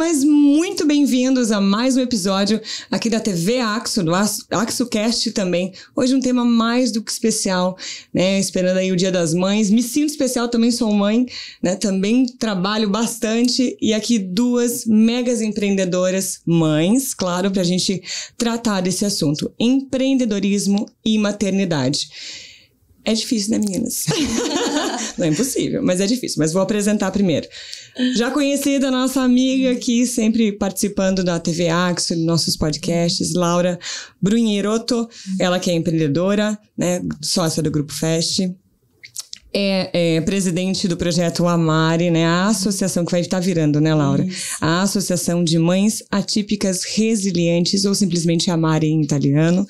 mas muito bem-vindos a mais um episódio aqui da TV Axo, do AxoCast também. Hoje um tema mais do que especial, né? Esperando aí o Dia das Mães. Me sinto especial, também sou mãe, né? Também trabalho bastante e aqui duas megas empreendedoras, mães, claro, pra gente tratar desse assunto. Empreendedorismo e maternidade. É difícil, né, meninas? Não é impossível, mas é difícil. Mas vou apresentar primeiro. Já conhecida a nossa amiga aqui, sempre participando da TV Axo, dos nossos podcasts, Laura Brunheroto. Ela que é empreendedora, né, sócia do Grupo Fest. É presidente do projeto Amare, né? A associação que vai estar virando, né, Laura? A Associação de Mães Atípicas Resilientes, ou simplesmente Amare em italiano.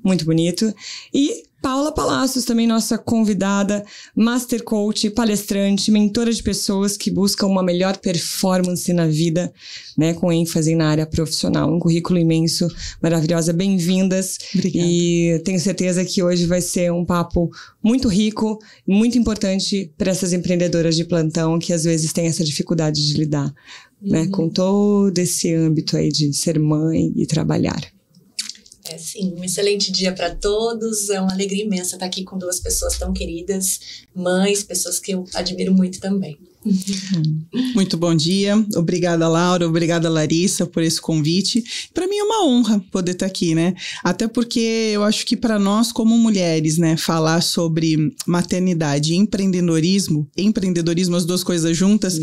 Muito bonito. E Paula Palacios, também nossa convidada, master coach, palestrante, mentora de pessoas que buscam uma melhor performance na vida, né, com ênfase na área profissional. Um currículo imenso, maravilhosa, bem-vindas. Obrigada. E tenho certeza que hoje vai ser um papo muito rico, muito importante para essas empreendedoras de plantão que às vezes têm essa dificuldade de lidar, né, com todo esse âmbito aí de ser mãe e trabalhar. Sim, um excelente dia para todos, é uma alegria imensa estar aqui com duas pessoas tão queridas, mães, pessoas que eu admiro muito também. Muito bom dia, obrigada Laura, obrigada Larissa por esse convite. Para mim é uma honra poder estar aqui, né? Até porque eu acho que para nós como mulheres, né, falar sobre maternidade e empreendedorismo, as duas coisas juntas,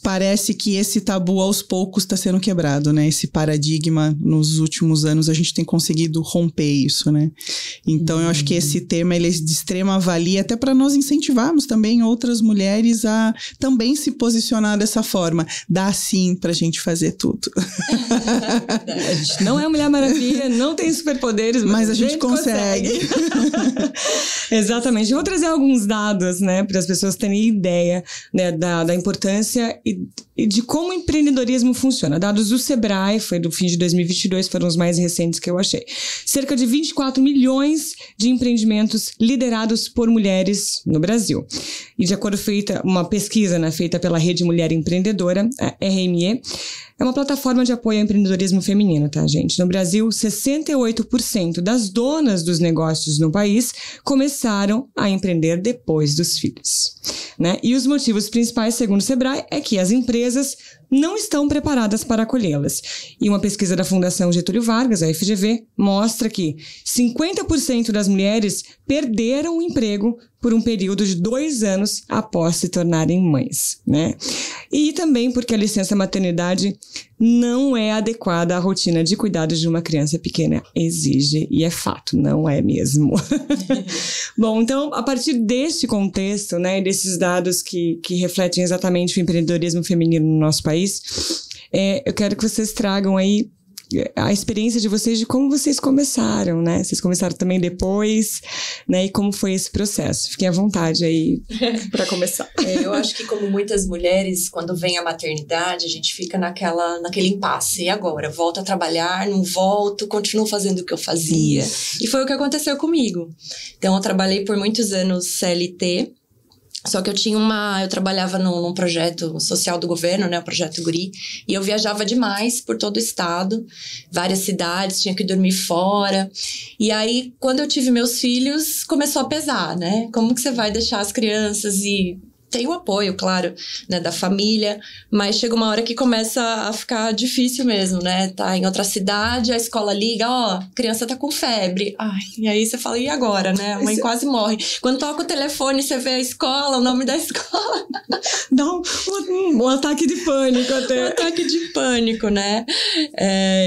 parece que esse tabu aos poucos está sendo quebrado, né? Esse paradigma nos últimos anos a gente tem conseguido romper isso, né? Então eu acho que esse tema ele é de extrema valia até para nós incentivarmos também outras mulheres a também se posicionar dessa forma. Dá sim pra gente fazer tudo. A gente não é Mulher Maravilha, não tem superpoderes, mas a gente consegue. Exatamente. Eu vou trazer alguns dados, né, para as pessoas terem ideia, né, da importância e de como o empreendedorismo funciona. Dados do Sebrae, foi do fim de 2022, foram os mais recentes que eu achei. Cerca de 24 milhões de empreendimentos liderados por mulheres no Brasil. E de acordo com uma pesquisa, né, feita pela Rede Mulher Empreendedora, a RME, é uma plataforma de apoio ao empreendedorismo feminino, tá, gente? No Brasil, 68% das donas dos negócios no país começaram a empreender depois dos filhos, né? E os motivos principais, segundo o Sebrae, é que as empresas não estão preparadas para acolhê-las. E uma pesquisa da Fundação Getúlio Vargas, a FGV, mostra que 50% das mulheres perderam o emprego por um período de 2 anos após se tornarem mães, né? E também porque a licença maternidade não é adequada à rotina de cuidados de uma criança pequena. Exige, e é fato, não é mesmo. Bom, então, a partir deste contexto, né, desses dados que refletem exatamente o empreendedorismo feminino no nosso país, eu quero que vocês tragam aí a experiência de vocês, de como vocês começaram, né? Vocês começaram também depois, né? E como foi esse processo? Fiquem à vontade aí para começar. Eu acho que como muitas mulheres, quando vem a maternidade, a gente fica naquele impasse. E agora? Volto a trabalhar, não volto, continuo fazendo o que eu fazia. E foi o que aconteceu comigo. Então, eu trabalhei por muitos anos CLT, só que eu trabalhava num projeto social do governo, né, o Projeto Guri, e eu viajava demais por todo o estado, várias cidades, tinha que dormir fora. E aí, quando eu tive meus filhos, começou a pesar, né? Como que você vai deixar as crianças e... Tem o apoio, claro, né, da família, mas chega uma hora que começa a ficar difícil mesmo, né? Tá em outra cidade, a escola liga, a criança tá com febre. Ai, e aí você fala, e agora, né? A mãe quase morre. Quando toca o telefone, você vê a escola, o nome da escola. Dá um ataque de pânico até. Um ataque de pânico, né?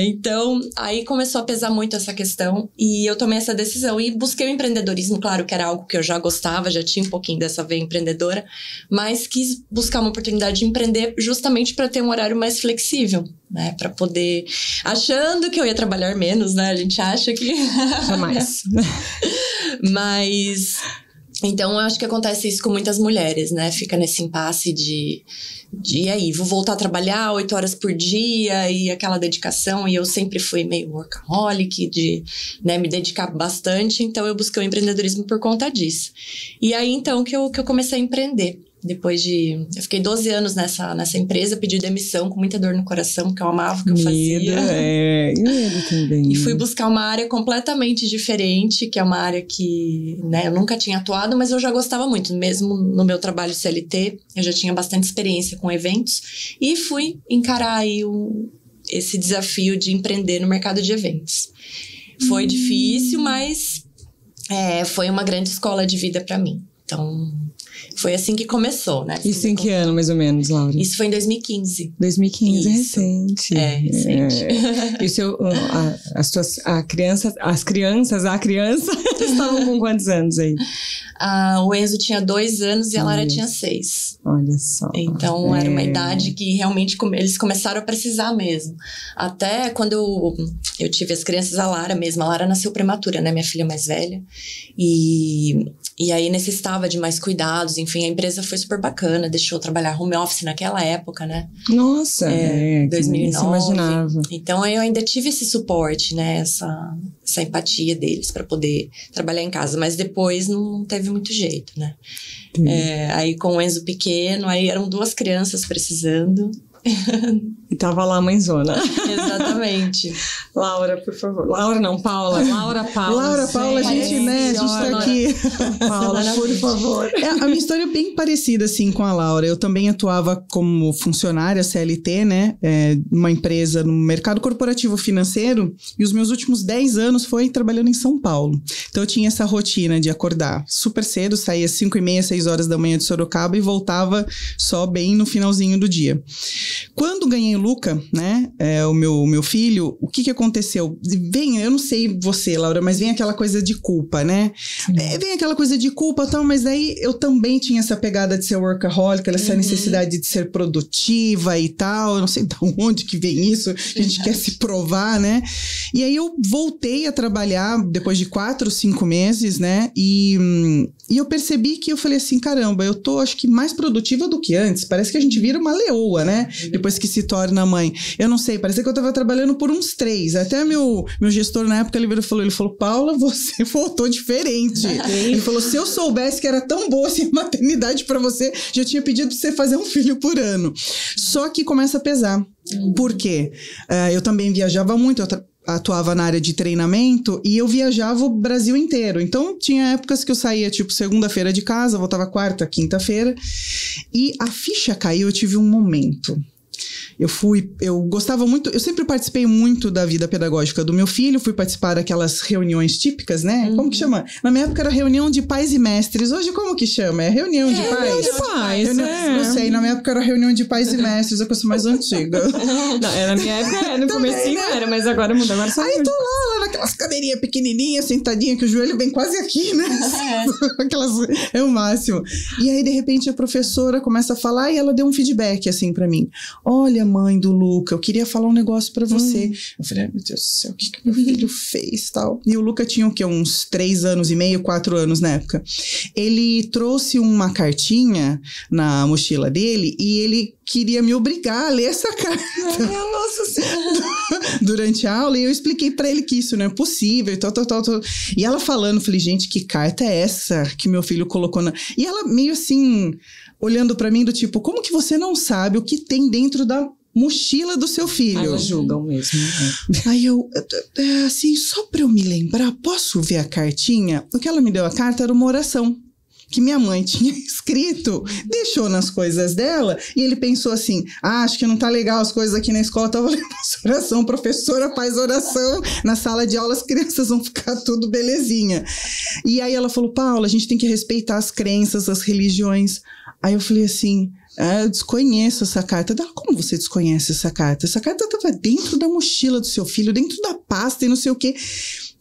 Então, aí começou a pesar muito essa questão e eu tomei essa decisão e busquei o empreendedorismo, claro que era algo que eu já gostava, já tinha um pouquinho dessa veia empreendedora, mas quis buscar uma oportunidade de empreender justamente para ter um horário mais flexível, né? Para poder... Achando que eu ia trabalhar menos, né? A gente acha que... Jamais. Mas... Então, eu acho que acontece isso com muitas mulheres, né? Fica nesse impasse de e aí, vou voltar a trabalhar 8 horas por dia e aquela dedicação. E eu sempre fui meio workaholic, de, né, me dedicar bastante. Então, eu busquei o empreendedorismo por conta disso. E aí, então, que eu comecei a empreender. Eu fiquei 12 anos nessa empresa, pedi demissão com muita dor no coração, porque eu amava o que eu fazia. Medo também. E fui buscar uma área completamente diferente, que é uma área que, né, eu nunca tinha atuado, mas eu já gostava muito. Mesmo no meu trabalho CLT, eu já tinha bastante experiência com eventos. E fui encarar aí esse desafio de empreender no mercado de eventos. Foi difícil, mas foi uma grande escola de vida para mim. Então, foi assim que começou, né? Isso em que ano, mais ou menos, Laura? Isso foi em 2015. 2015, é recente. Recente. E a criança estavam com quantos anos aí? O Enzo tinha 2 anos e a Lara tinha 6. Olha só. Então, era uma idade que realmente eles começaram a precisar mesmo. Até quando eu tive as crianças, a Lara nasceu prematura, né? Minha filha mais velha. E aí necessitava de mais cuidados, enfim, a empresa foi super bacana, deixou eu trabalhar home office naquela época, né? Nossa, 2009. Se imaginava. Então eu ainda tive esse suporte, né? Essa empatia deles para poder trabalhar em casa, mas depois não teve muito jeito, né? Aí com o Enzo pequeno, aí eram 2 crianças precisando. E tava lá a mãezona. Exatamente. Laura, por favor. Laura não, Paula. Laura, Paula, a gente, né? A gente tá aqui. Paula, por favor. A minha história é bem parecida, assim, com a Laura. Eu também atuava como funcionária CLT, né? Uma empresa no mercado corporativo financeiro. E os meus últimos 10 anos foi trabalhando em São Paulo. Então, eu tinha essa rotina de acordar super cedo, saía às 5h30, 6 horas da manhã de Sorocaba e voltava só bem no finalzinho do dia. Quando ganhei o Luca, né, o meu filho, o que aconteceu? Eu não sei você, Laura, mas vem aquela coisa de culpa, né? Vem aquela coisa de culpa e tal, mas daí eu também tinha essa pegada de ser workaholic, essa necessidade de ser produtiva e tal, eu não sei de onde que vem isso, a gente quer se provar, né? E aí eu voltei a trabalhar depois de 4, 5 meses, né, e eu percebi que eu falei assim, caramba, eu tô acho que mais produtiva do que antes, parece que a gente vira uma leoa, né? Depois que se torna mãe. Eu não sei, parecia que eu tava trabalhando por uns 3. Até meu gestor na época, ele falou, Paula, você voltou diferente. Ele falou, se eu soubesse que era tão boa assim a maternidade pra você, já tinha pedido pra você fazer um filho por ano. Só que começa a pesar. Por quê? Eu também viajava muito, eu atuava na área de treinamento e eu viajava o Brasil inteiro. Então, tinha épocas que eu saía, tipo, segunda-feira de casa, voltava quarta, quinta-feira. E a ficha caiu, eu tive um momento. Eu gostava muito, eu sempre participei muito da vida pedagógica do meu filho, fui participar daquelas reuniões típicas, né? Como que chama? Na minha época era reunião de pais e mestres, hoje como que chama? É reunião de pais? Reunião de pais, Não sei, na minha época era reunião de pais e mestres, eu sou mais antiga. Não, na minha época, no comecinho era, mas agora mudou, agora só aí tô lá naquelas cadeirinhas pequenininhas, sentadinha, que o joelho vem quase aqui, né? Aquelas, é o máximo. E aí, de repente, a professora começa a falar e ela deu um feedback, assim, pra mim. Olha, mãe do Luca, eu queria falar um negócio pra você. Eu falei, ai, meu Deus do céu, o que meu filho fez, tal? E o Luca tinha o quê? Uns 3 anos e meio, 4 anos na época. Ele trouxe uma cartinha na mochila dele e ele queria me obrigar a ler essa carta. Nossa Senhora. Durante a aula, e eu expliquei pra ele que isso não é possível e tal. E ela falando, falei, gente, que carta é essa que meu filho colocou na... E ela meio assim, olhando pra mim do tipo, como que você não sabe o que tem dentro da mochila do seu filho? Elas julgam mesmo. Aí eu, assim, só pra eu me lembrar, posso ver a cartinha? O que ela me deu a carta era uma oração que minha mãe tinha escrito, deixou nas coisas dela, e ele pensou assim, acho que não tá legal as coisas aqui na escola, tava lendo essa oração, professora faz oração, na sala de aula as crianças vão ficar tudo belezinha. E aí ela falou, Paula, a gente tem que respeitar as crenças, as religiões. Aí eu falei assim, eu desconheço essa carta. Dela, como você desconhece essa carta? Essa carta estava dentro da mochila do seu filho, dentro da pasta e não sei o quê.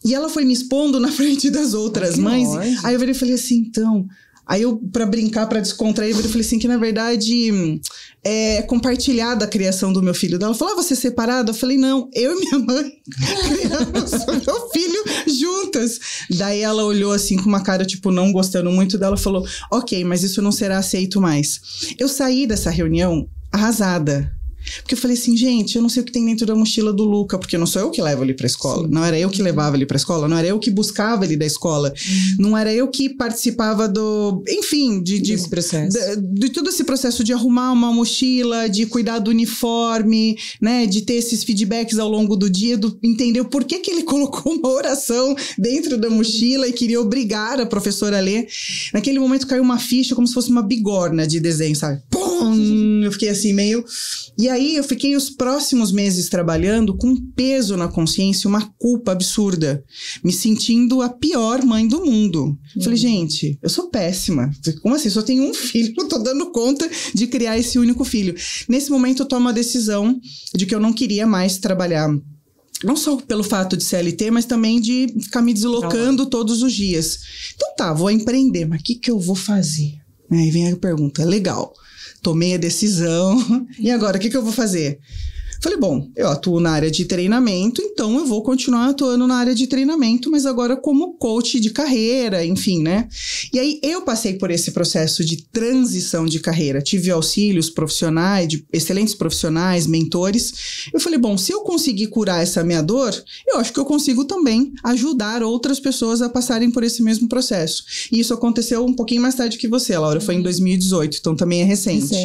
E ela foi me expondo na frente das outras mães. Aí eu falei assim, então... Aí eu, pra brincar, pra descontrair, eu falei assim, que na verdade é compartilhada a criação do meu filho. Ela falou, você é separada? Eu falei, não, eu e minha mãe criamos o meu filho juntas. Daí ela olhou assim com uma cara, tipo, não gostando muito dela, falou, ok, mas isso não será aceito mais. Eu saí dessa reunião arrasada. Porque eu falei assim, gente, eu não sei o que tem dentro da mochila do Luca, porque não sou eu que levo ele pra escola. Sim. Não era eu que levava ele pra escola, não era eu que buscava ele da escola. Não era eu que participava enfim, desse processo. De todo esse processo de arrumar uma mochila, de cuidar do uniforme, né? De ter esses feedbacks ao longo do dia, entender por que ele colocou uma oração dentro da mochila e queria obrigar a professora a ler. Naquele momento caiu uma ficha como se fosse uma bigorna de desenho, sabe? Pum! Eu fiquei assim meio... E aí eu fiquei os próximos meses trabalhando com um peso na consciência, uma culpa absurda, me sentindo a pior mãe do mundo. Falei, gente, eu sou péssima. Como assim? Só tenho um filho, não tô dando conta de criar esse único filho. Nesse momento eu tomo a decisão de que eu não queria mais trabalhar. Não só pelo fato de CLT, mas também de ficar me deslocando todos os dias. Então tá, vou empreender, mas o que eu vou fazer? Aí vem a pergunta, legal. Tomei a decisão, e agora, o que eu vou fazer? Falei, bom, eu atuo na área de treinamento, então eu vou continuar atuando na área de treinamento, mas agora como coach de carreira, enfim, né? E aí eu passei por esse processo de transição de carreira, tive auxílios profissionais, de excelentes profissionais, mentores. Eu falei, bom, se eu conseguir curar essa minha dor, eu acho que eu consigo também ajudar outras pessoas a passarem por esse mesmo processo. E isso aconteceu um pouquinho mais tarde que você, Laura, foi em 2018, então também é recente.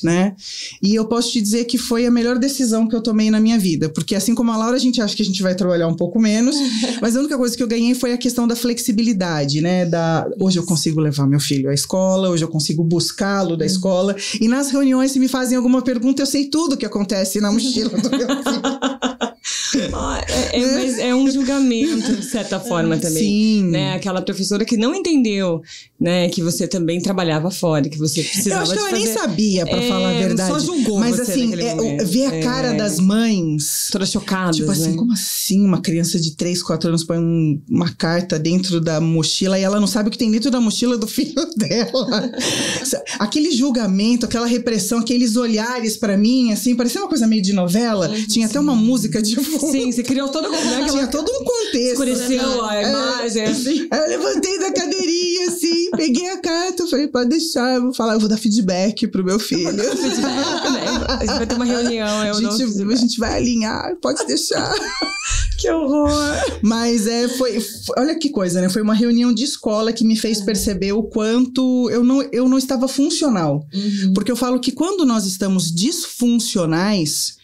Né? E eu posso te dizer que foi a melhor decisão que eu tomei na minha vida, porque assim como a Laura, a gente acha que a gente vai trabalhar um pouco menos, mas a única coisa que eu ganhei foi a questão da flexibilidade, né? Hoje eu consigo levar meu filho à escola, hoje eu consigo buscá-lo da escola, e nas reuniões, se me fazem alguma pergunta, eu sei tudo o que acontece na mochila do meu filho. Mas é um julgamento, de certa forma, também. Sim. Né? Aquela professora que não entendeu, né, que você também trabalhava fora, que você precisava de fazer... Eu acho que ela nem sabia, pra falar a verdade. Só julgou. Mas assim, ver a cara das mães... Todas chocadas, tipo assim, né? como assim uma criança de 3, 4 anos põe uma carta dentro da mochila e ela não sabe o que tem dentro da mochila do filho dela? Aquele julgamento, aquela repressão, aqueles olhares pra mim, assim, parecia uma coisa meio de novela. Tinha até uma música de fundo. Sim, você criou todo tinha todo um contexto. Escureceu a imagem, assim. Aí eu levantei da cadeirinha, assim, peguei a carta, falei, pode deixar, eu vou dar feedback pro meu filho. A gente vai ter uma reunião, a gente vai alinhar, pode deixar. Que horror! Mas olha que coisa, né? Foi uma reunião de escola que me fez perceber o quanto eu não estava funcional. Porque eu falo que quando nós estamos disfuncionais,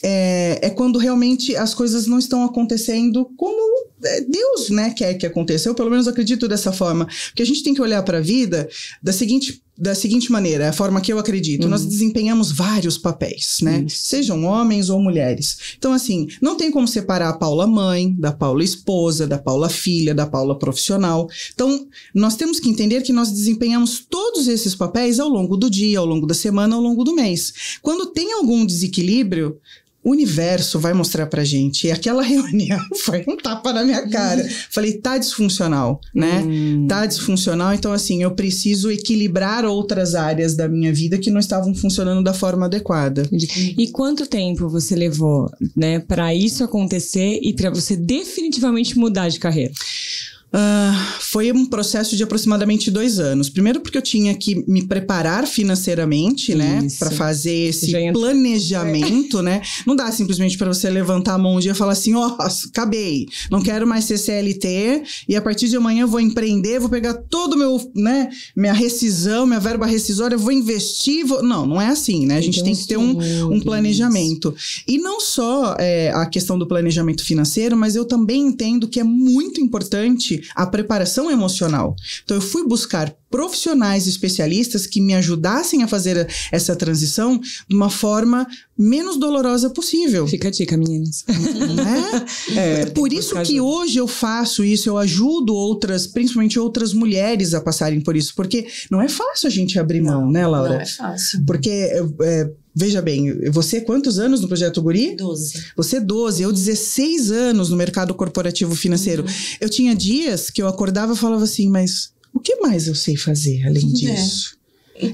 é quando realmente as coisas não estão acontecendo como Deus, né, quer que aconteça. Eu pelo menos acredito dessa forma. Porque a gente tem que olhar para a vida da seguinte maneira, a forma que eu acredito. Nós desempenhamos vários papéis, né? Sejam homens ou mulheres. Então, assim, não tem como separar a Paula mãe, da Paula esposa, da Paula filha, da Paula profissional. Então, nós temos que entender que nós desempenhamos todos esses papéis ao longo do dia, ao longo da semana, ao longo do mês. Quando tem algum desequilíbrio, o universo vai mostrar pra gente. E aquela reunião foi um tapa na minha cara. Falei, tá disfuncional, né? Tá disfuncional, então assim, eu preciso equilibrar outras áreas da minha vida que não estavam funcionando da forma adequada. E quanto tempo você levou, né, pra isso acontecer e pra você definitivamente mudar de carreira? Foi um processo de aproximadamente 2 anos. Primeiro porque eu tinha que me preparar financeiramente, né? Pra fazer esse planejamento, né? Não dá simplesmente pra você levantar a mão um dia e falar assim, acabei, não quero mais ser CLT e a partir de amanhã eu vou empreender, vou pegar todo o meu, né? Minha rescisão, minha verba rescisória, vou investir, Não é assim, né? A gente tem que ter um planejamento. E não só a questão do planejamento financeiro, mas eu também entendo que é muito importante a preparação emocional. Então eu fui buscar profissionais especialistas que me ajudassem a fazer essa transição de uma forma menos dolorosa possível. Fica a dica, meninas. Né? Por isso que hoje eu faço isso, eu ajudo principalmente outras mulheres a passarem por isso, porque não é fácil a gente abrir mão, né, Laura? Não é fácil. Porque... veja bem, você quantos anos no Projeto Guri? 12. Você 12, eu 16 anos no mercado corporativo financeiro. Eu tinha dias que eu acordava e falava assim, mas o que mais eu sei fazer além disso?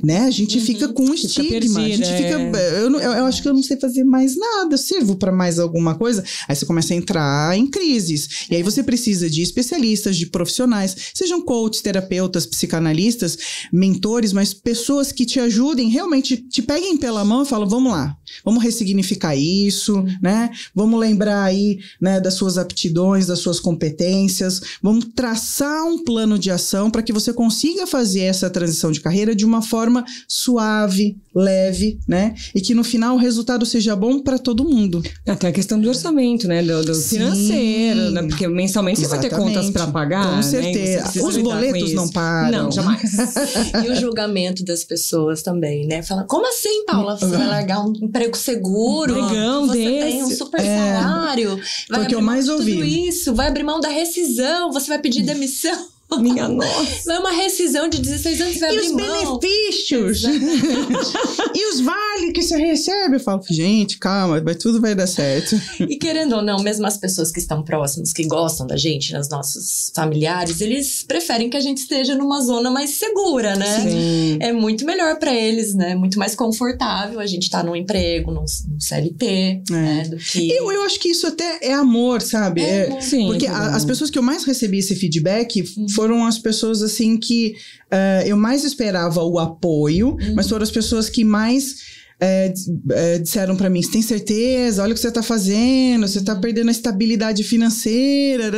né? A gente fica com um estigma. Perdida, a gente fica... Eu acho que eu não sei fazer mais nada. Eu sirvo para mais alguma coisa. Aí você começa a entrar em crises. E aí você precisa de especialistas, de profissionais, sejam coaches, terapeutas, psicanalistas, mentores, mas pessoas que te ajudem, realmente te peguem pela mão e falam, vamos lá, vamos ressignificar isso, né? Vamos lembrar aí, né, das suas aptidões, das suas competências. Vamos traçar um plano de ação para que você consiga fazer essa transição de carreira de uma forma suave, leve, né? E que no final o resultado seja bom para todo mundo. Até a questão do orçamento, né? Do financeiro, né? Porque mensalmente você vai ter contas para pagar. Com certeza. Né? Os boletos não param. Não, jamais. E o julgamento das pessoas também, né? Fala, como assim, Paula? Você vai largar um emprego seguro? Você tem um super salário? Vai foi o que eu mais ouvi. Tudo isso, vai abrir mão da rescisão, você vai pedir demissão. Minha nossa. Vai uma rescisão de 16 anos, vai abrir mão. E os benefícios? E os vales que você recebe? Eu falo, gente, calma, tudo vai dar certo. E querendo ou não, mesmo as pessoas que estão próximas, que gostam da gente, os nossos familiares, eles preferem que a gente esteja numa zona mais segura, né? Sim. É muito melhor pra eles, né? Muito mais confortável a gente tá num emprego, num CLT, né? Do que... Eu acho que isso até é amor, sabe? Sim, porque as pessoas que eu mais recebi esse feedback foram as pessoas, assim, que eu mais esperava o apoio, mas foram as pessoas que mais disseram pra mim, você tem certeza? Olha o que você tá fazendo, você tá perdendo a estabilidade financeira,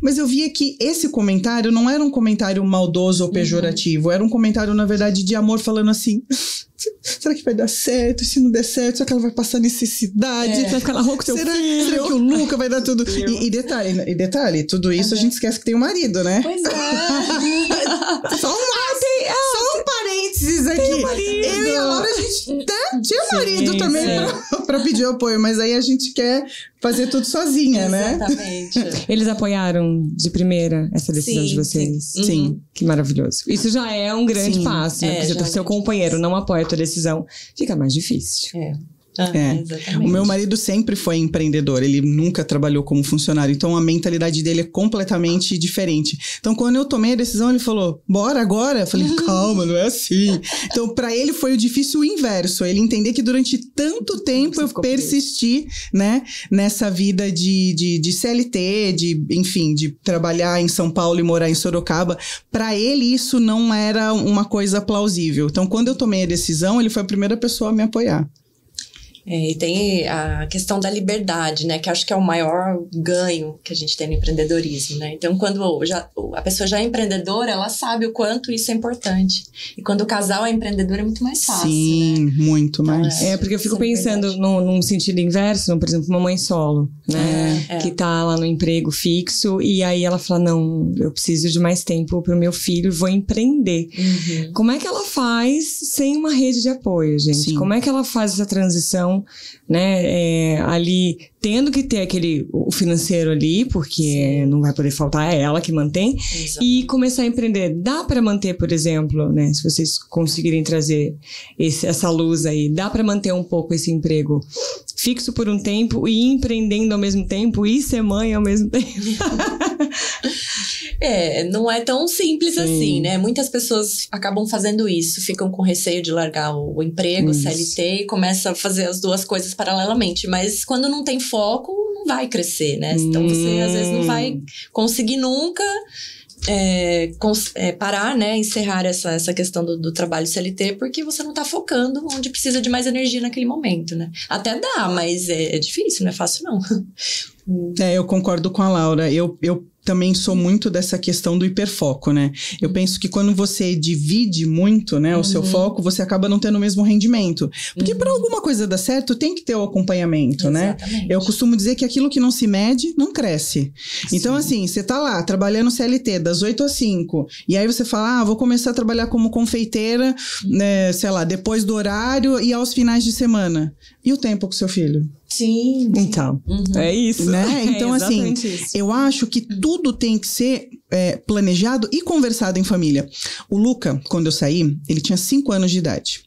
mas eu via que esse comentário não era um comentário maldoso ou pejorativo, era um comentário, na verdade, de amor, falando assim... Será que vai dar certo? Se não der certo, será que ela vai passar necessidade? Vai ficar na rua com teu filho? Será que o Luca vai dar tudo? E detalhe, tudo isso a gente esquece que tem um marido, né? Pois é. Só um parênteses aqui. Eu e a Laura, a gente tinha marido também pra pedir apoio, mas aí a gente quer fazer tudo sozinha, né? Exatamente. Eles apoiaram de primeira essa decisão de vocês? Sim. Que maravilhoso. Isso já é um grande passo, né? Porque se o seu companheiro não apoia a tua decisão, fica mais difícil. Exatamente. O meu marido sempre foi empreendedor, ele nunca trabalhou como funcionário, então a mentalidade dele é completamente diferente. Então quando eu tomei a decisão, ele falou, bora agora? Eu falei, calma, não é assim. Então pra ele foi o difícil inverso, ele entender que durante tanto tempo eu persisti, né, nessa vida de CLT, enfim, de trabalhar em São Paulo e morar em Sorocaba. Pra ele isso não era uma coisa plausível. Então quando eu tomei a decisão, ele foi a primeira pessoa a me apoiar. E tem a questão da liberdade, né? Que acho que é o maior ganho que a gente tem no empreendedorismo, né? Então, quando a pessoa já é empreendedora, ela sabe o quanto isso é importante. E quando o casal é empreendedor, é muito mais fácil, Sim, né? muito mais. Porque eu fico pensando num sentido inverso, por exemplo, uma mãe solo, né? Que tá lá no emprego fixo e aí ela fala, não, eu preciso de mais tempo pro meu filho, vou empreender. Como é que ela faz sem uma rede de apoio, gente? Sim. Como é que ela faz essa transição, né, ali tendo que ter o financeiro ali, porque não vai poder faltar, é ela que mantém. Exato. E começar a empreender. Dá para manter, por exemplo, né, se vocês conseguirem trazer essa luz aí, dá para manter um pouco esse emprego fixo por um tempo e empreendendo ao mesmo tempo e ser mãe ao mesmo tempo? Não é tão simples assim, né? Muitas pessoas acabam fazendo isso, ficam com receio de largar o emprego, o CLT, e começam a fazer as duas coisas paralelamente. Mas quando não tem foco, não vai crescer, né? Então você às vezes não vai conseguir nunca parar, né? Encerrar essa questão do trabalho CLT, porque você não tá focando onde precisa de mais energia naquele momento, né? Até dá, mas é difícil, não é fácil não. Eu concordo com a Laura. Eu também sou muito dessa questão do hiperfoco, né? Eu penso que quando você divide muito, né, o seu foco, você acaba não tendo o mesmo rendimento. Porque para alguma coisa dar certo, tem que ter o acompanhamento, Exatamente. né? Eu costumo dizer que aquilo que não se mede, não cresce. Sim. Então, assim, você tá lá, trabalhando CLT, das 8 às 5, e aí você fala, vou começar a trabalhar como confeiteira, né, sei lá, depois do horário e aos finais de semana. E o tempo com o seu filho? Sim. Então, é isso. Né? Então, assim, isso. eu acho que tudo tem que ser planejado e conversado em família. O Luca, quando eu saí, ele tinha 5 anos de idade.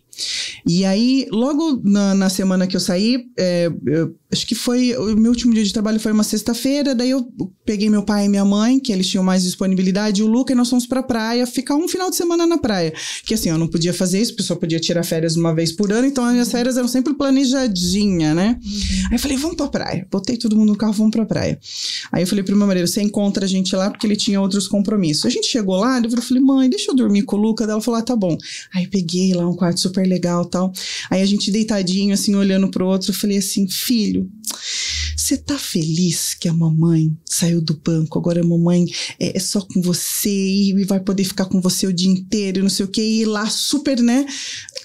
E aí, logo na semana que eu saí, acho que foi, o meu último dia de trabalho foi uma sexta-feira, daí eu peguei meu pai e minha mãe, que eles tinham mais disponibilidade, e o Luca, e nós fomos pra praia, ficar um final de semana na praia. Que assim, eu não podia fazer isso, porque só podia tirar férias uma vez por ano, então as minhas férias eram sempre planejadinhas, né? Aí eu falei, vamos pra praia. Botei todo mundo no carro, vamos pra praia. Aí eu falei pro meu marido, você encontra a gente lá, porque ele tinha outros compromissos. A gente chegou lá, eu falei, mãe, deixa eu dormir com o Luca. Daí ela falou, tá bom. Aí peguei lá um quarto super legal e tal. Aí a gente deitadinho, assim, olhando pro outro, eu falei assim, filho, você tá feliz que a mamãe saiu do banco? Agora a mamãe é só com você e vai poder ficar com você o dia inteiro e não sei o quê. E lá super, né?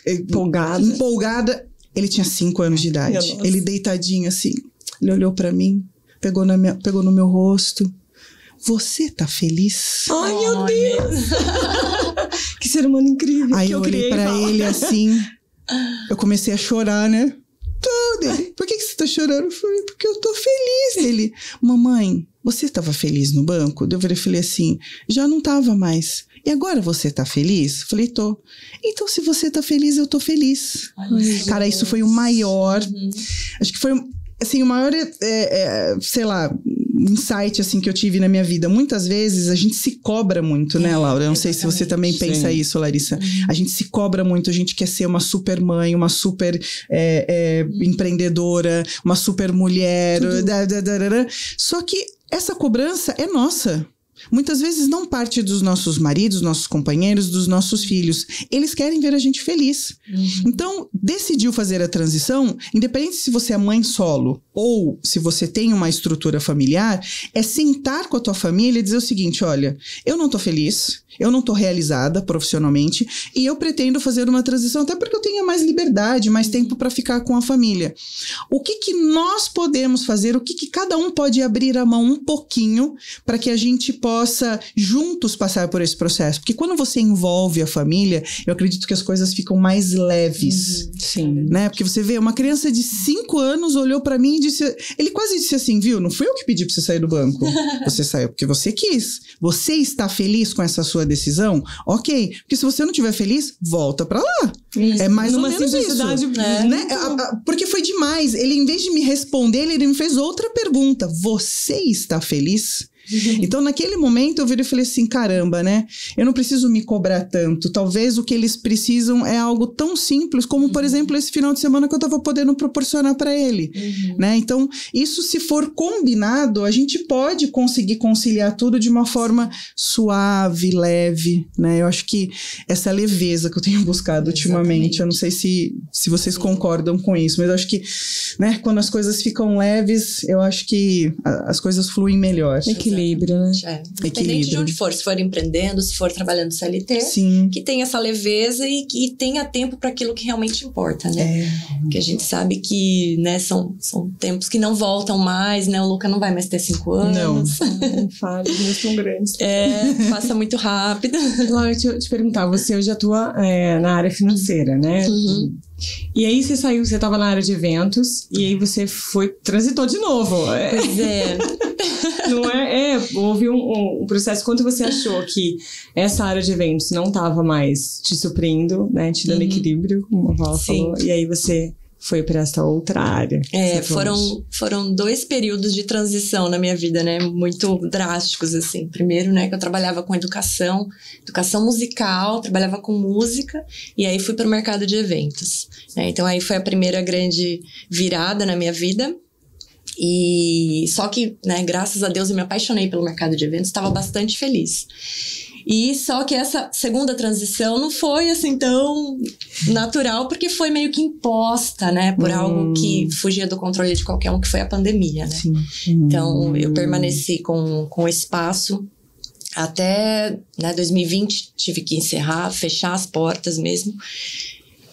Empolgada. Ele tinha 5 anos de idade. Ele deitadinho assim, ele olhou pra mim, pegou no meu rosto. Você tá feliz? Ai, meu Deus! Que ser humano incrível. Aí eu olhei pra ele assim, eu comecei a chorar, né? Tudo. Ele, por que você tá chorando? Eu falei, porque eu tô feliz. Ele, mamãe, você tava feliz no banco? Eu falei assim, já não tava mais. E agora você tá feliz? Eu falei, tô. Então, se você tá feliz, eu tô feliz. Ai, cara, isso foi o maior... Acho que foi, assim, o maior, sei lá, insight, assim, que eu tive na minha vida. Muitas vezes, a gente se cobra muito, né, Laura? Eu não sei se você também pensa isso, Larissa. A gente se cobra muito, a gente quer ser uma super mãe, uma super empreendedora, uma super mulher. Só que essa cobrança é nossa. Muitas vezes não parte dos nossos maridos, nossos companheiros, dos nossos filhos. Eles querem ver a gente feliz. Então, decidiu fazer a transição, independente se você é mãe solo ou se você tem uma estrutura familiar, é sentar com a tua família e dizer o seguinte, olha, eu não tô feliz, eu não tô realizada profissionalmente e eu pretendo fazer uma transição até porque eu tenha mais liberdade, mais tempo para ficar com a família. O que nós podemos fazer, o que cada um pode abrir a mão um pouquinho para que a gente possa juntos passar por esse processo? Porque quando você envolve a família, eu acredito que as coisas ficam mais leves. Sim. Né? Porque você vê, uma criança de 5 anos olhou para mim e disse, ele quase disse assim, viu, não fui eu que pedi para você sair do banco. Você saiu porque você quis. Você está feliz com essa sua decisão? Ok. Porque se você não estiver feliz, volta para lá. Isso. É mais ou menos isso. Né? Porque foi demais. Ele, em vez de me responder, ele me fez outra pergunta. Você está feliz? Então, naquele momento, eu virei e falei assim, caramba, né? Eu não preciso me cobrar tanto. Talvez o que eles precisam é algo tão simples como, por exemplo, esse final de semana que eu tava podendo proporcionar para ele, né? Então, isso se for combinado, a gente pode conseguir conciliar tudo de uma forma suave, leve, né? Eu acho que essa leveza que eu tenho buscado ultimamente, eu não sei se vocês concordam com isso, mas eu acho que, né, quando as coisas ficam leves, eu acho que as coisas fluem melhor. Equilíbrio, né? Independente de onde for, se for empreendendo, se for trabalhando CLT, que tenha essa leveza e que tenha tempo para aquilo que realmente importa, né? Porque a gente sabe que, né, são tempos que não voltam mais, né? O Luca não vai mais ter 5 anos. Não fale, os meus tão grandes. Passa muito rápido. Laura, deixa eu te perguntar, você hoje atua na área financeira, né? E aí você saiu, você estava na área de eventos e aí você transitou de novo. Pois é. Não é? Houve um processo. Quando você achou que essa área de eventos não estava mais te suprindo, né? Te dando equilíbrio, como a Paula falou, e aí você foi para essa outra área. Foram 2 períodos de transição na minha vida, né? Muito drásticos, assim. Primeiro, né, que eu trabalhava com educação musical, trabalhava com música, e aí fui para o mercado de eventos, né? Então, aí foi a primeira grande virada na minha vida. E só que, né, graças a Deus eu me apaixonei pelo mercado de eventos, estava bastante feliz. E só que essa segunda transição não foi assim tão natural, porque foi meio que imposta, né, por algo que fugia do controle de qualquer um, que foi a pandemia, né? Então eu permaneci com o espaço até, né, 2020, tive que fechar as portas mesmo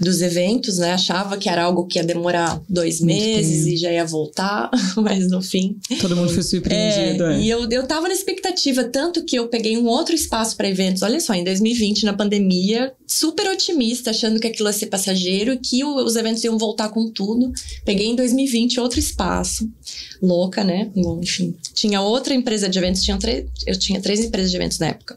dos eventos, né? Achava que era algo que ia demorar 2 meses e já ia voltar, mas no fim... Todo mundo foi surpreendido. E eu tava na expectativa, tanto que eu peguei um outro espaço para eventos, olha só, em 2020, na pandemia, super otimista, achando que aquilo ia ser passageiro e que os eventos iam voltar com tudo. Peguei em 2020 outro espaço, louca, né? Bom, enfim, tinha outra empresa de eventos, eu tinha 3 empresas de eventos na época.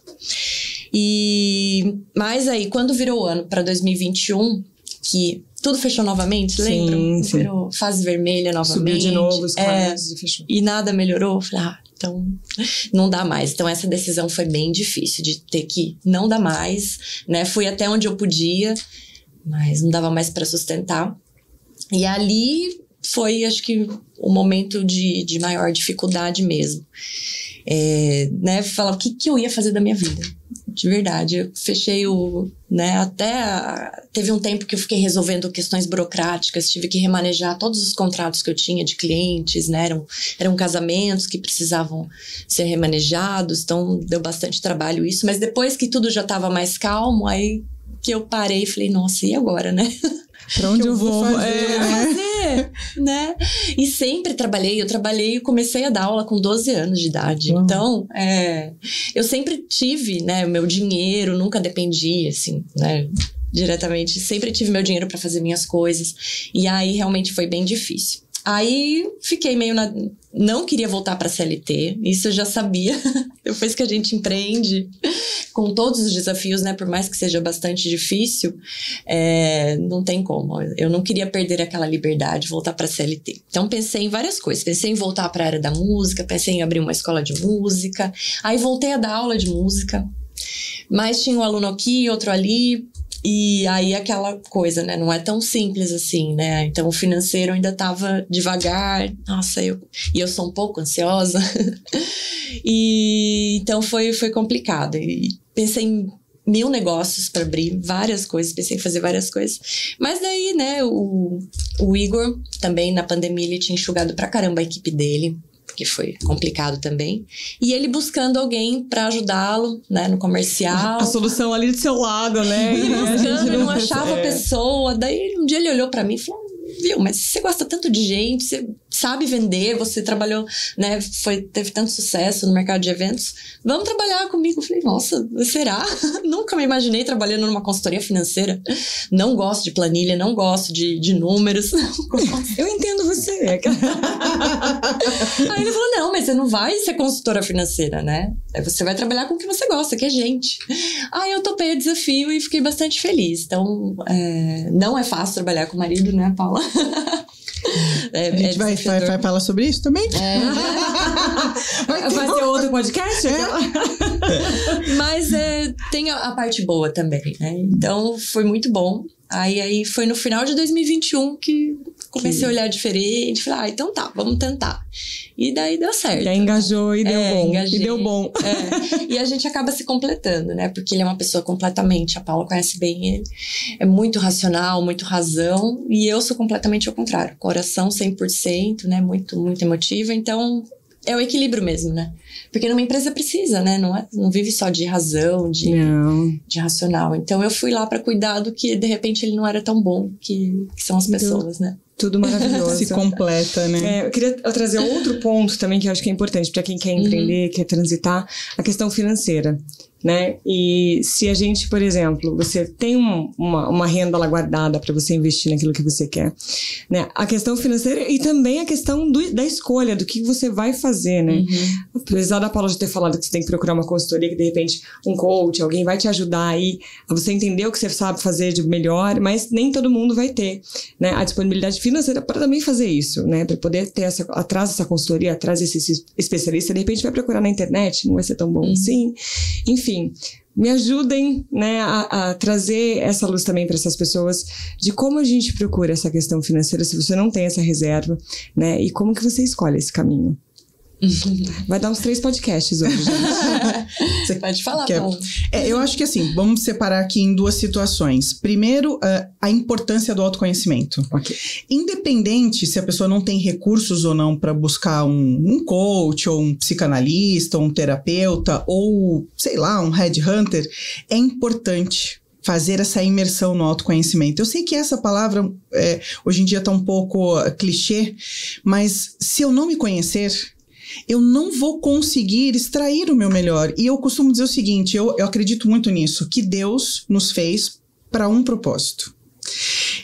Mas aí, quando virou o ano para 2021, que tudo fechou novamente, lembra? Sim. Virou fase vermelha novamente. Subiu de novo os casos e fechou. E nada melhorou. Falei, então não dá mais. Então essa decisão foi bem difícil, de ter que não dá mais, né? Fui até onde eu podia, mas não dava mais para sustentar. E ali foi, acho que, o momento de maior dificuldade mesmo. Né? Falar o que eu ia fazer da minha vida. De verdade, eu fechei teve um tempo que eu fiquei resolvendo questões burocráticas, tive que remanejar todos os contratos que eu tinha de clientes, né? Eram casamentos que precisavam ser remanejados, então deu bastante trabalho isso. Mas depois que tudo já estava mais calmo, aí que eu parei e falei, nossa, e agora, né? Pra onde eu vou fazer, né? E sempre eu comecei a dar aula com 12 anos de idade. Então, eu sempre tive, né, o meu dinheiro, nunca dependi, assim, né, diretamente. Sempre tive meu dinheiro para fazer minhas coisas. E aí, realmente, foi bem difícil. Aí, fiquei meio não queria voltar para CLT, isso eu já sabia. Depois que a gente empreende, com todos os desafios, né, por mais que seja bastante difícil, não tem como. Eu não queria perder aquela liberdade, voltar para CLT. Então, pensei em várias coisas. Pensei em voltar para a área da música, pensei em abrir uma escola de música. Aí, voltei a dar aula de música. Mas tinha um aluno aqui, outro ali. E aí aquela coisa, né? Não é tão simples assim, né? Então o financeiro ainda tava devagar. Nossa, eu sou um pouco ansiosa. E então foi complicado. E pensei em 1000 negócios para abrir, várias coisas, pensei em fazer várias coisas. Mas daí, né, o Igor também na pandemia ele tinha enxugado pra caramba a equipe dele, que foi complicado também. E ele buscando alguém para ajudá-lo, né, no comercial. A solução ali do seu lado, né? Ele buscando, não achava a pessoa. Daí um dia ele olhou para mim e falou, viu, mas você gosta tanto de gente, você sabe vender, você trabalhou, né, teve tanto sucesso no mercado de eventos, vamos trabalhar comigo. Eu falei, nossa, será? Nunca me imaginei trabalhando numa consultoria financeira. Não gosto de planilha, não gosto de números. Eu entendo você. Aí ele falou, não, mas você não vai ser consultora financeira, né? Você vai trabalhar com o que você gosta, que é gente. Aí eu topei o desafio e fiquei bastante feliz. Então, não é fácil trabalhar com o marido, né, Paula? A gente vai falar sobre isso também? Vai ter outro podcast? Mas tem a parte boa também, né? Então foi muito bom. Aí foi no final de 2021 que comecei a olhar diferente. Falei, então tá, vamos tentar. E daí deu certo. E aí engajou e deu bom. Engajei. E deu bom. E a gente acaba se completando, né? Porque ele é uma pessoa completamente, a Paula conhece bem ele, é muito racional, muito razão. E eu sou completamente ao contrário. Coração 100%, né? Muito, muito emotiva. Então, é o equilíbrio mesmo, né? Porque numa empresa precisa, né? Não vive só de razão, de racional. Então, eu fui lá pra cuidar do que, de repente, ele não era tão bom, que são as pessoas, né? Tudo maravilhoso. Se completa, né? Eu queria trazer outro ponto também que eu acho que é importante para quem quer empreender, quer transitar, a questão financeira, né? E se a gente, por exemplo, você tem uma renda lá guardada para você investir naquilo que você quer, né? A questão financeira e também a questão da escolha, do que você vai fazer, né? Apesar da Paula já ter falado que você tem que procurar uma consultoria, que de repente um coach, alguém vai te ajudar aí a você entender o que você sabe fazer de melhor, mas nem todo mundo vai ter, né, a disponibilidade financeira para também fazer isso, né? Para poder ter atrás dessa consultoria, atrás desse especialista, de repente vai procurar na internet, não vai ser tão bom assim. Enfim, me ajudem, né, a trazer essa luz também para essas pessoas de como a gente procura essa questão financeira se você não tem essa reserva, né? E como que você escolhe esse caminho. Vai dar uns 3 podcasts hoje, gente. Você pode falar, Paulo. Eu acho que assim, vamos separar aqui em 2 situações. Primeiro, a importância do autoconhecimento. Okay. Independente se a pessoa não tem recursos ou não para buscar um coach, ou um psicanalista, ou um terapeuta, ou, sei lá, um headhunter, é importante fazer essa imersão no autoconhecimento. Eu sei que essa palavra hoje em dia está um pouco clichê, mas se eu não me conhecer, eu não vou conseguir extrair o meu melhor. E eu costumo dizer o seguinte, eu acredito muito nisso, que Deus nos fez para um propósito.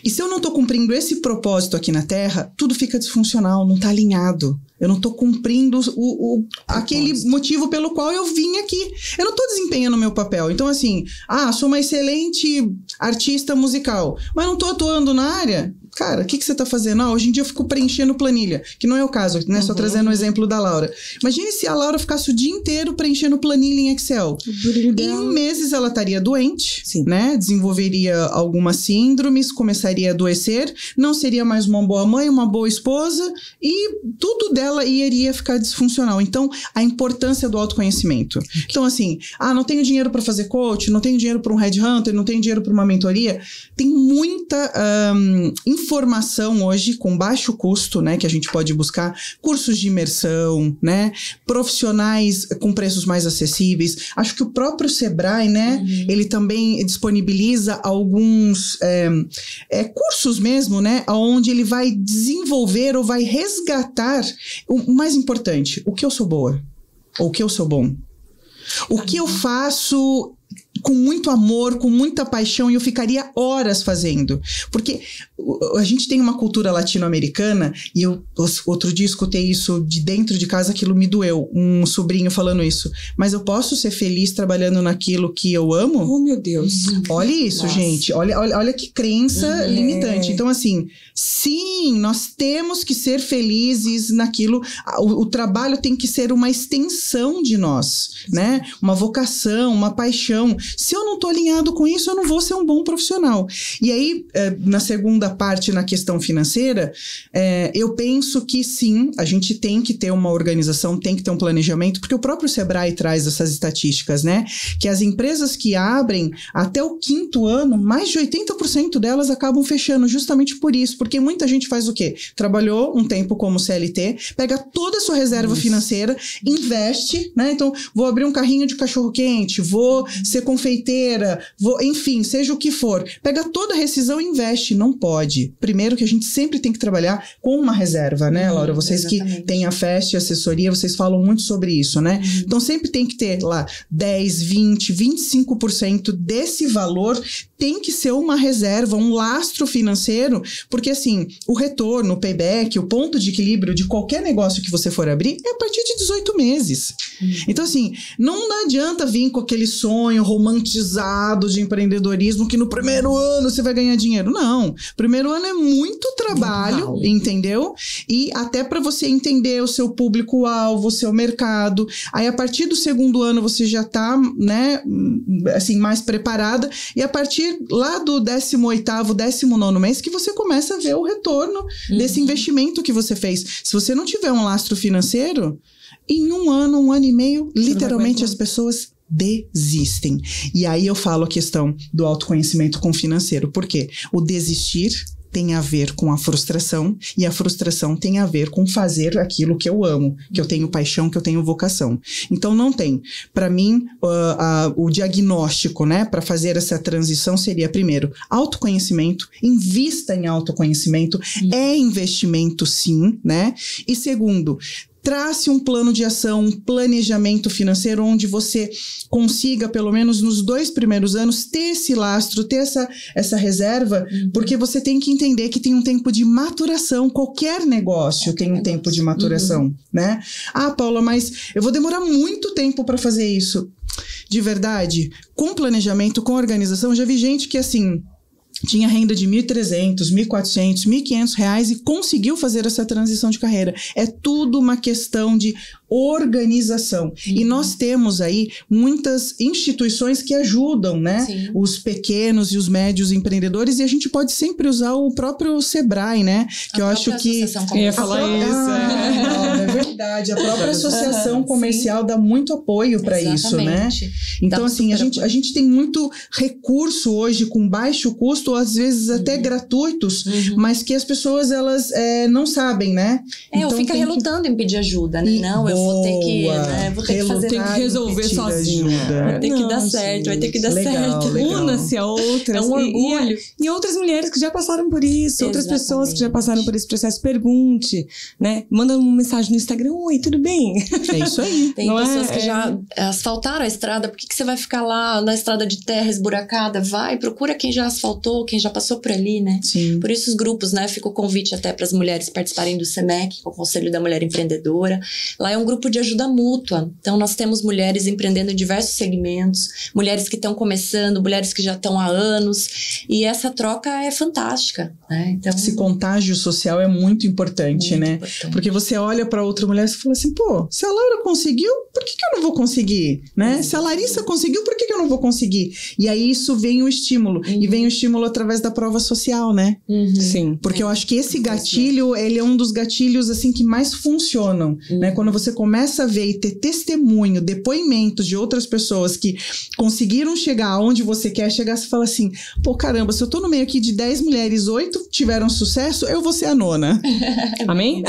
E se eu não tô cumprindo esse propósito aqui na Terra, tudo fica disfuncional, não tá alinhado. Eu não tô cumprindo aquele motivo pelo qual eu vim aqui. Eu não tô desempenhando o meu papel. Então, assim, sou uma excelente artista musical, mas não tô atuando na área. Cara, o que você tá fazendo? Hoje em dia eu fico preenchendo planilha, que não é o caso, né? Só trazendo o exemplo da Laura. Imagine se a Laura ficasse o dia inteiro preenchendo planilha em Excel. Em meses ela estaria doente, né? Desenvolveria algumas síndromes, começaria a adoecer, não seria mais uma boa mãe, uma boa esposa e tudo dela iria ficar disfuncional. Então, a importância do autoconhecimento. Então, assim, não tenho dinheiro para fazer coach, não tenho dinheiro para um headhunter, não tenho dinheiro para uma mentoria. Tem muita informação hoje com baixo custo, né, que a gente pode buscar, cursos de imersão, né, profissionais com preços mais acessíveis. Acho que o próprio Sebrae, né, ele também disponibiliza alguns cursos mesmo, né, onde ele vai desenvolver ou vai resgatar o mais importante, o que eu sou boa, ou o que eu sou bom, o que eu faço com muito amor, com muita paixão, e eu ficaria horas fazendo. Porque a gente tem uma cultura latino-americana, e eu outro dia escutei isso de dentro de casa, aquilo me doeu, um sobrinho falando isso. Mas eu posso ser feliz trabalhando naquilo que eu amo? Oh, meu Deus. Olha isso, gente. Olha que crença limitante. Então, assim, sim, nós temos que ser felizes naquilo. O trabalho tem que ser uma extensão de nós, né? Uma vocação, uma paixão. Se eu não tô alinhado com isso, eu não vou ser um bom profissional. E aí, na segunda parte, na questão financeira, eu penso que sim, a gente tem que ter uma organização, tem que ter um planejamento, porque o próprio Sebrae traz essas estatísticas, né? Que as empresas que abrem até o 5º ano, mais de 80% delas acabam fechando justamente por isso, porque muita gente faz o quê? Trabalhou um tempo como CLT, pega toda a sua reserva financeira, investe, né? Então, vou abrir um carrinho de cachorro-quente, vou ser confeiteira, enfim, seja o que for. Pega toda a rescisão e investe. Não pode. Primeiro que a gente sempre tem que trabalhar com uma reserva, né, Laura? Vocês que têm a FEST e assessoria, vocês falam muito sobre isso, né? Então sempre tem que ter lá 10, 20, 25% desse valor tem que ser uma reserva, um lastro financeiro, porque assim, o retorno, o payback, o ponto de equilíbrio de qualquer negócio que você for abrir é a partir de 18 meses. Então assim, não adianta vir com aquele sonho romantizado de empreendedorismo que no primeiro ano você vai ganhar dinheiro. Não. Primeiro ano é muito trabalho, entendeu? E até para você entender o seu público-alvo, o seu mercado. Aí a partir do segundo ano você já tá, né, assim, mais preparada. E a partir lá do 18º, 19º mês que você começa a ver o retorno desse investimento que você fez. Se você não tiver um lastro financeiro, em um ano e meio, literalmente as pessoas desistem. E aí eu falo a questão do autoconhecimento com o financeiro. Por quê? O desistir tem a ver com a frustração, e a frustração tem a ver com fazer aquilo que eu amo, que eu tenho paixão, que eu tenho vocação. Então não tem. Para mim, o diagnóstico, né, para fazer essa transição seria, primeiro, autoconhecimento, invista em autoconhecimento, é investimento sim, né? E segundo, trace um plano de ação, um planejamento financeiro onde você consiga, pelo menos nos 2 primeiros anos, ter esse lastro, ter essa reserva, porque você tem que entender que tem um tempo de maturação. Qualquer negócio tem um tempo de maturação, né? Paula, mas eu vou demorar muito tempo para fazer isso. De verdade, com planejamento, com organização, eu já vi gente que, assim, tinha renda de R$1.300, R$1.400, R$1.500 e conseguiu fazer essa transição de carreira. É tudo uma questão de organização. E nós temos aí muitas instituições que ajudam, né? Os pequenos e os médios empreendedores, e a gente pode sempre usar o próprio Sebrae, né? Que eu acho que... Eu ia falar isso. É verdade. A própria associação comercial dá muito apoio para isso, né? Então, assim, a gente tem muito recurso hoje com baixo custo, ou às vezes até gratuitos, mas que as pessoas, elas não sabem, né? Então, ou fica relutando em pedir ajuda, né? Não, eu vou ter que, né? Vou ter que fazer tem que resolver sozinha. Vai ter que dar certo, vai ter que dar certo. Una-se a outras. É um orgulho. E outras mulheres que já passaram por isso, outras pessoas que já passaram por esse processo. Pergunte, né? Manda uma mensagem no Instagram. Instagram, oi, tudo bem? É isso aí. Tem pessoas que já asfaltaram a estrada, por que você vai ficar lá na estrada de terra esburacada? Vai, procura quem já asfaltou, quem já passou por ali, né? Sim. Por isso os grupos, né? Fica o convite até para as mulheres participarem do SEMEC, que é o Conselho da Mulher Empreendedora. Lá é um grupo de ajuda mútua. Então nós temos mulheres empreendendo em diversos segmentos, mulheres que estão começando, mulheres que já estão há anos, e essa troca é fantástica, né? Então, esse contágio social é muito importante, né? Porque você olha para outra mulher e fala assim, pô, se a Laura conseguiu, por que eu não vou conseguir? Né? Se a Larissa conseguiu, por que eu não vou conseguir? E aí isso vem o estímulo. E vem o estímulo através da prova social, né? Sim. Porque eu acho que esse gatilho, ele é um dos gatilhos, assim, que mais funcionam, né? Quando você começa a ver e ter testemunho, depoimentos de outras pessoas que conseguiram chegar aonde você quer chegar, você fala assim, pô, caramba, se eu tô no meio aqui de 10 mulheres, 8 tiveram sucesso, eu vou ser a 9ª. Amém?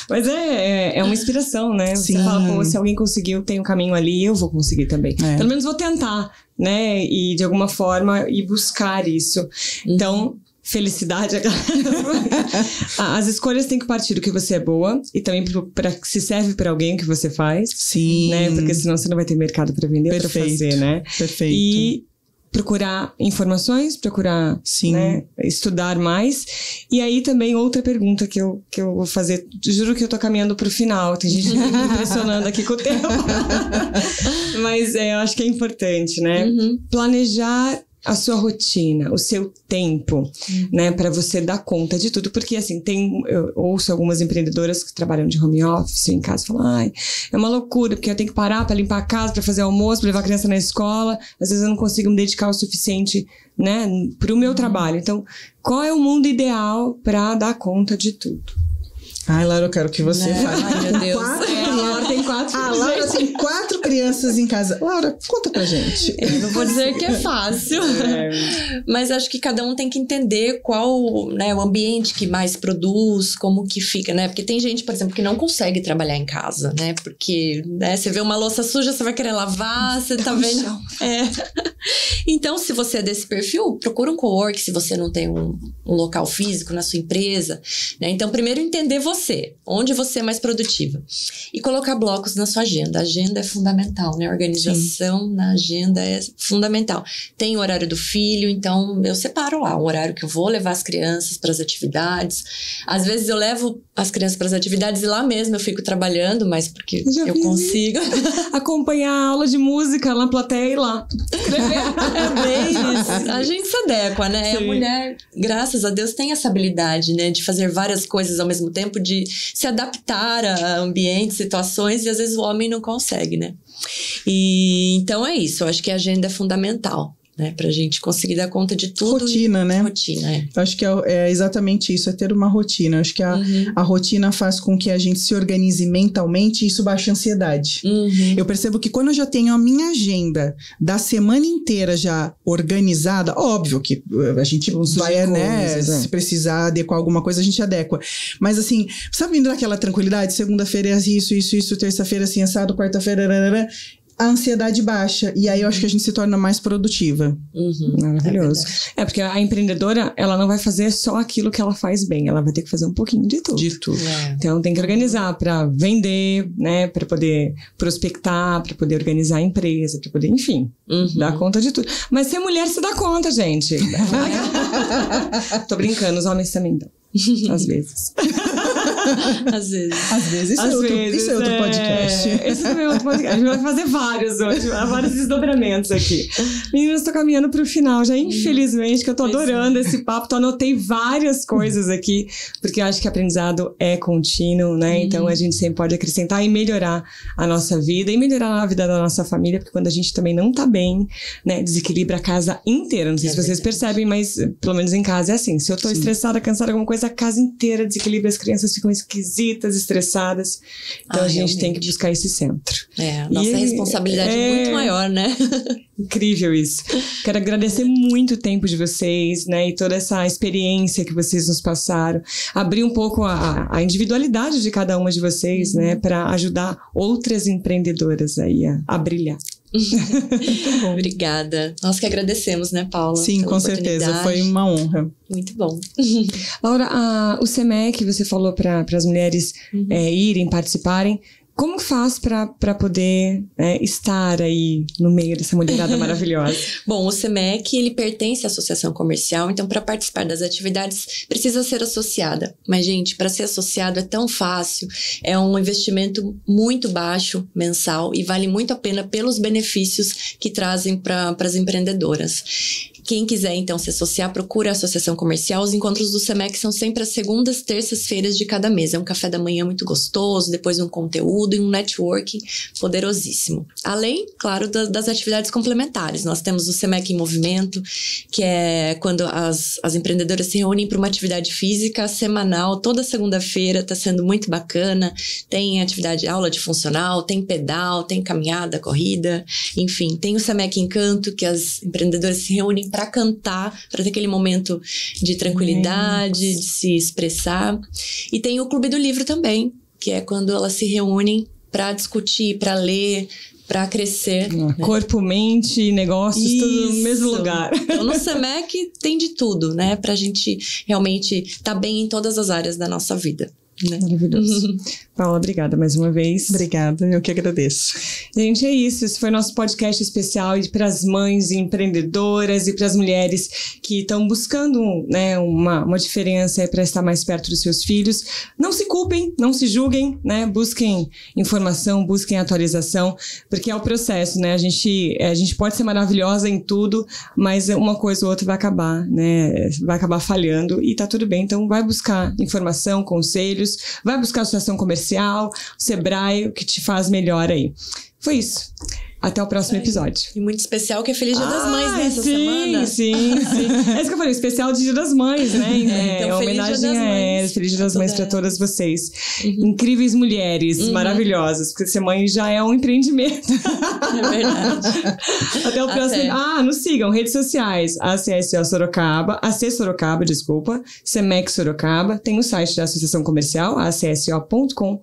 Mas é uma inspiração, né? Você Sim. fala, pô, se alguém conseguiu, tem um caminho ali, eu vou conseguir também. Pelo menos vou tentar, né? E de alguma forma ir buscar isso. Então, felicidade. As escolhas têm que partir do que você é boa e também para que se serve para alguém o que você faz. Sim. Né? Porque senão você não vai ter mercado para vender, para fazer, né? Perfeito. E procurar informações, procurar, né, estudar mais. E aí também outra pergunta que eu vou fazer, juro que eu tô caminhando pro final, tem gente me impressionando aqui com o tempo. Mas eu acho que é importante, né? Planejar a sua rotina, o seu tempo, né, para você dar conta de tudo, porque assim, eu ouço algumas empreendedoras que trabalham de home office em casa, falam, ai, é uma loucura, porque eu tenho que parar para limpar a casa, para fazer almoço, para levar a criança na escola, às vezes eu não consigo me dedicar o suficiente, né, pro meu trabalho. Então, qual é o mundo ideal para dar conta de tudo? Ai, Laura, eu quero que você fale. Ai, meu Deus. A Laura tem 4 A Laura tem 4 crianças em casa. Laura, conta pra gente. Eu não vou dizer que é fácil, mas acho que cada um tem que entender qual, né, o ambiente que mais produz, como que fica, né? Porque tem gente, por exemplo, que não consegue trabalhar em casa, né? Porque, né, você vê uma louça suja, você vai querer lavar, você tá vendo... Então, se você é desse perfil, procura um cowork, se você não tem um local físico na sua empresa, né? Então, primeiro entender você, onde você é mais produtiva. E colocar blocos na sua agenda. A agenda é fundamental, né? A organização na agenda é fundamental. Tem o horário do filho, então eu separo lá o horário que eu vou levar as crianças para as atividades. Às vezes eu levo as crianças para as atividades e lá mesmo eu fico trabalhando, mas porque eu consigo acompanhar a aula de música na plateia e lá. A gente se adequa, né? Sim. A mulher, graças a Deus, tem essa habilidade, né? De fazer várias coisas ao mesmo tempo, de se adaptar a ambientes, situações, e às vezes o homem não consegue, né? E então é isso, eu acho que a agenda é fundamental, né? Pra gente conseguir dar conta de tudo. Rotina, né? Rotina, Eu acho que é exatamente isso, é ter uma rotina. Eu acho que a rotina faz com que a gente se organize mentalmente e isso baixa a ansiedade. Eu percebo que quando eu já tenho a minha agenda da semana inteira já organizada, óbvio que a gente vai, né? Se precisar adequar alguma coisa, a gente adequa. Mas assim, sabe, vindo daquela tranquilidade, segunda-feira é isso, terça-feira assim, assado, quarta-feira... a ansiedade baixa. E aí eu acho que a gente se torna mais produtiva. Maravilhoso. Porque a empreendedora, ela não vai fazer só aquilo que ela faz bem. Ela vai ter que fazer um pouquinho de tudo. De tudo. Então tem que organizar para vender, né? Para poder prospectar, para poder organizar a empresa, para poder, enfim, dar conta de tudo. Mas ser mulher se dá conta, gente. Tô brincando, os homens também dão. Às vezes. Às vezes. Isso é outro podcast. Esse também é outro podcast. A gente vai fazer vários hoje, vários desdobramentos aqui. Meninas, tô caminhando pro final já, infelizmente, que eu tô adorando esse papo. Anotei várias coisas aqui, porque eu acho que aprendizado é contínuo, né? Então a gente sempre pode acrescentar e melhorar a nossa vida e melhorar a vida da nossa família, porque quando a gente também não tá bem, né? Desequilibra a casa inteira. Não sei se vocês percebem, mas pelo menos em casa é assim. Se eu tô estressada, cansada, alguma coisa, a casa inteira desequilibra, as crianças ficam esquisitas, estressadas. Então a gente realmente tem que buscar esse centro. Nossa responsabilidade é muito maior, né? Incrível isso. Quero agradecer muito o tempo de vocês, né? E toda essa experiência que vocês nos passaram. Abrir um pouco a individualidade de cada uma de vocês, né? Para ajudar outras empreendedoras aí a brilhar. Obrigada. Nós que agradecemos, né, Paula? Sim, com certeza. Foi uma honra. Muito bom. Laura, o SEMEC, você falou para as mulheres irem, participarem. Como faz para poder estar aí no meio dessa mulherada maravilhosa? Bom, o SEMEC, ele pertence à associação comercial, então para participar das atividades precisa ser associada. Mas, gente, para ser associado é tão fácil, é um investimento muito baixo mensal e vale muito a pena pelos benefícios que trazem para as empreendedoras. Quem quiser, então, se associar, procura a associação comercial. Os encontros do SEMEC são sempre às segundas, terças-feiras de cada mês. É um café da manhã muito gostoso, depois um conteúdo e um networking poderosíssimo. Além, claro, das atividades complementares. Nós temos o SEMEC em Movimento, que é quando as empreendedoras se reúnem para uma atividade física semanal, toda segunda-feira, está sendo muito bacana. Tem atividade, aula de funcional, tem pedal, tem caminhada, corrida, enfim. Tem o SEMEC Encanto, que as empreendedoras se reúnem para cantar, para ter aquele momento de tranquilidade, de se expressar. E tem o Clube do Livro também, que é quando elas se reúnem para discutir, para ler, para crescer. Corpo, mente, negócios, tudo no mesmo lugar. Então, no SEMEC tem de tudo, né? Pra gente realmente estar bem em todas as áreas da nossa vida. Né? Maravilhoso. Paula, obrigada mais uma vez. Obrigada, eu que agradeço. Gente, é isso. Esse foi nosso podcast especial para as mães empreendedoras e para as mulheres que estão buscando, né, uma diferença para estar mais perto dos seus filhos. Não se culpem, não se julguem, né? Busquem informação, busquem atualização, porque é o processo, né? A gente pode ser maravilhosa em tudo, mas uma coisa ou outra vai acabar, né? Vai acabar falhando e tá tudo bem. Então, vai buscar informação, conselhos, vai buscar a associação comercial, o Sebrae, o que te faz melhor aí. Foi isso. Até o próximo episódio. E muito especial que é Feliz Dia das Mães nessa semana. Sim. É isso que eu falei, especial de Dia das Mães, né? Então, homenagem Feliz Dia das Mães para todas vocês. Incríveis mulheres, maravilhosas, porque ser mãe já é um empreendimento. É verdade. Até o próximo. Nos sigam, redes sociais, ACSO Sorocaba, AC Sorocaba, desculpa, SEMEC Sorocaba, tem o site da Associação Comercial, acso.com.br,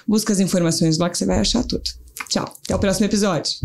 busca as informações lá que você vai achar tudo. Tchau, até o próximo episódio.